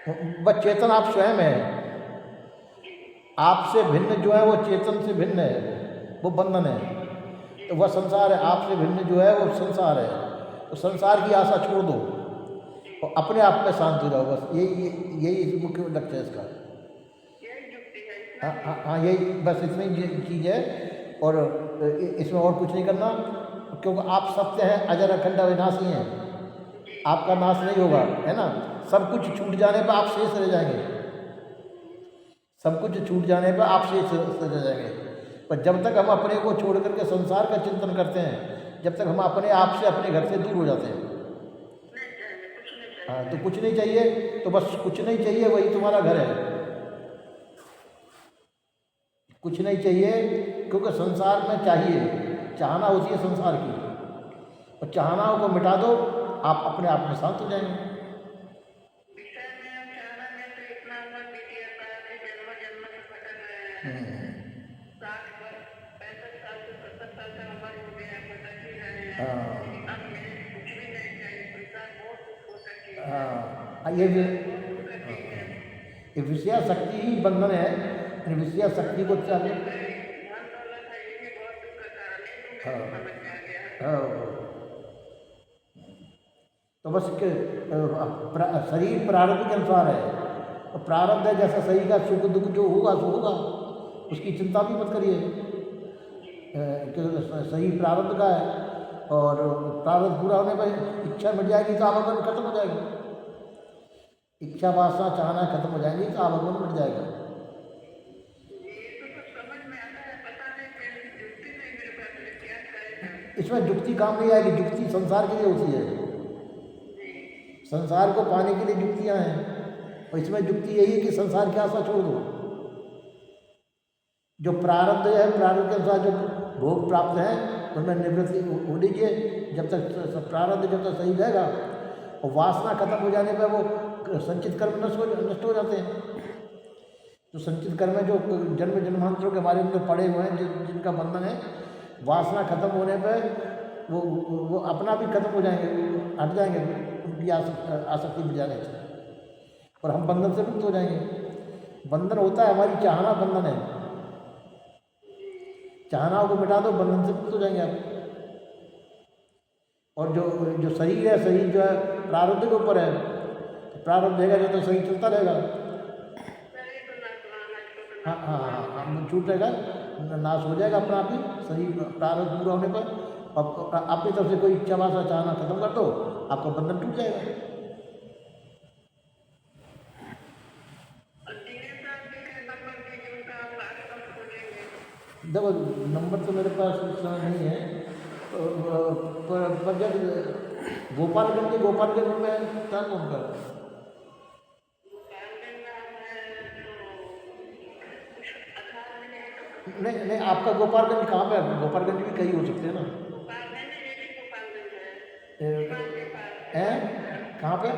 बस चेतन आप स्वयं है। आपसे भिन्न जो है वो चेतन से भिन्न है, वो बंधन है। तो वह संसार है, आपसे भिन्न जो है वो संसार है। तो संसार की आशा छोड़ दो और अपने आप में शांत हो जाओ। बस यही यही मुख्य लक्ष्य है इसका। हाँ हाँ हाँ, यही बस इतनी चीज़ है। और इसमें और कुछ नहीं करना, क्योंकि आप सत्य हैं, अजर अखंड अविनाशी हैं। आपका नाश नहीं होगा, है ना। सब कुछ छूट जाने पर आप शेष रह जाएंगे। सब कुछ छूट जाने पर आप शेष रह जाएंगे। पर जब तक हम अपने को छोड़ करके संसार का चिंतन करते हैं, जब तक हम अपने आप से, अपने घर से दूर हो जाते हैं। हाँ, तो कुछ नहीं चाहिए, तो बस कुछ नहीं चाहिए, वही तुम्हारा घर है। कुछ नहीं चाहिए, क्योंकि संसार में चाहिए, चाहना होती है संसार की, और चाहनाओं को मिटा दो, आप अपने आप में शांत हो जाएंगे। हाँ हाँ, ये विषया शक्ति ही बंधन है। इन विषया शक्ति को चाहिए। हाँ हाँ, तो बस शरीर प्रारब्ध के अनुसार है। और प्रारब्ध है, जैसा शरीर का सुख दुख जो होगा सो होगा, उसकी चिंता भी मत करिए। शरीर प्रारब्ध का है, और प्रारब्ध पूरा होने पर इच्छा मिट जाएगी तो आवागमन खत्म हो जाएगा। इच्छा वासना चाहना खत्म हो जाएंगी तो आवागमन मिट जाएगा। इसमें जुक्ति काम नहीं आएगी, जुक्ति संसार के लिए होती है। संसार को पाने के लिए जुक्तियां हैं, और इसमें जुक्ति यही है कि संसार की आशा छोड़ दो। जो प्रारब्ध है, प्रारब्ध के अनुसार जो भोग प्राप्त है, उनमें निवृत्ति हो लीजिए। जब तक प्रारब्ध जब तक सही रहेगा, और वासना खत्म हो जाने पर वो संचित कर्म नष्ट हो जाते हैं। जो संचित कर्म है, जो जन्म जन्मांतरों के बारे में जो पड़े हुए हैं, जिनका बंधन है, वासना खत्म होने पर वो अपना भी खत्म हो जाएंगे, हट जाएंगे उनकी आसक्ति मिट जाने से, और हम बंधन से मुक्त हो जाएंगे। बंधन होता है हमारी चाहना, बंधन है। चाहनाओं को मिटा दो, बंधन से मुक्त हो जाएंगे आप। और जो जो शरीर है, शरीर जो है प्रारब्ध के ऊपर है। प्रारब्ध रहेगा जो, तो शरीर चलता रहेगा। हाँ हाँ हाँ हाँ, छूट रहेगा, नाश हो जाएगा अपना आप ही। शरीर प्रारब्ध पूरा होने पर अपनी तरफ से कोई इच्छा वासना चाहना खत्म कर दो, आपका बंधन टूट जाएगा। देखो, नंबर तो मेरे पास इस समय नहीं है, पर जब गोपालगंज में था कौन का? नहीं नहीं, आपका गोपालगंज कहाँ पे है? गोपालगंज भी कहीं हो सकते हैं ना। है कहाँ पे?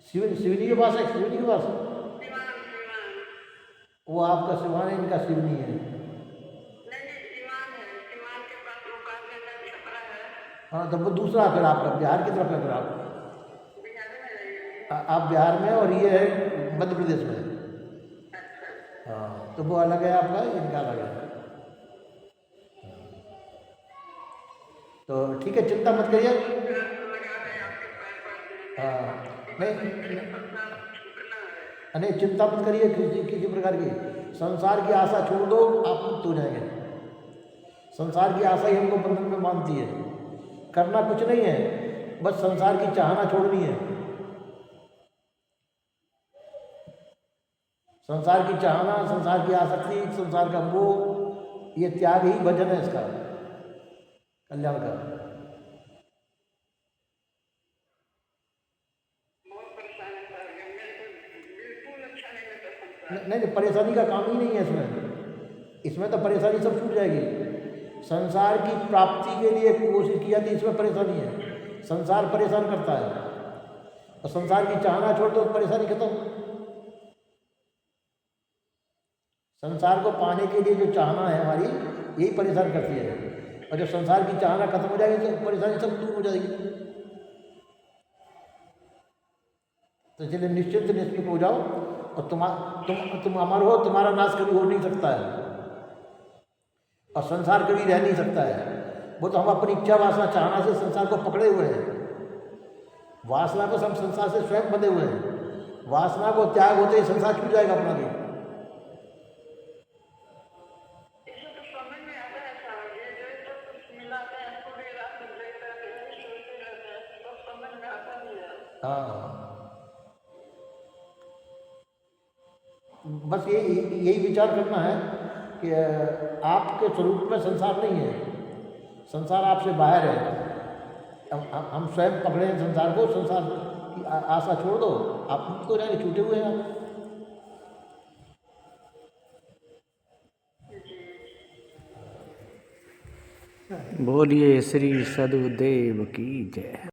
शिवनी के पास है, शिवनी के पास। वो आपका सिवान है, इनका शिवनी है। हाँ, तो वो दूसरा फिर आपका बिहार की तरफ है। फिर आप बिहार में, और ये है मध्य प्रदेश में। हाँ, तो वो अलग है आपका, इनका अलग है। तो ठीक है, चिंता मत करिए। हाँ, नहीं चिंता मत करिए किसी प्रकार की। संसार की आशा छोड़ दो, आप मुक्त हो जाएंगे। संसार की आशा ही हमको बंधन में मानती है। करना कुछ नहीं है, बस संसार की चाहना छोड़नी है। संसार की चाहना, संसार की आसक्ति, संसार का मोह, ये त्याग ही भजन है इसका, कल्याण का। नहीं, परेशानी का काम ही नहीं है इसमें। इसमें तो परेशानी सब छूट जाएगी। संसार की प्राप्ति के लिए कोशिश की जाती है, इसमें परेशानी है। संसार परेशान करता है, और संसार की चाहना छोड़ दो, परेशानी खत्म। संसार को पाने के लिए जो चाहना है हमारी, यही परेशान करती है। और जब संसार की चाहना खत्म हो जाएगी तो परेशानी सब दूर हो जाएगी। तो इसलिए निश्चिंत निष्पीक हो जाओ और तुम अमर हो, तुम्हारा नाश कभी हो नहीं सकता है और संसार कभी रह नहीं सकता है। वो तो हम अपनी इच्छा वासना चाहना से संसार को पकड़े हुए हैं। वासना को हम संसार से स्वयं बंधे हुए हैं। वासना को त्याग होते ही संसार छूट जाएगा अपना भी। हाँ, बस यही विचार करना है कि आपके स्वरूप में संसार नहीं है, संसार आपसे बाहर है। हम स्वयं पकड़े हैं संसार को, संसार की आशा छोड़ दो, आप मुक्त हो जाएंगे, छूटे हुए हैं आप। बोलिए श्री सदगुरुदेव की जय।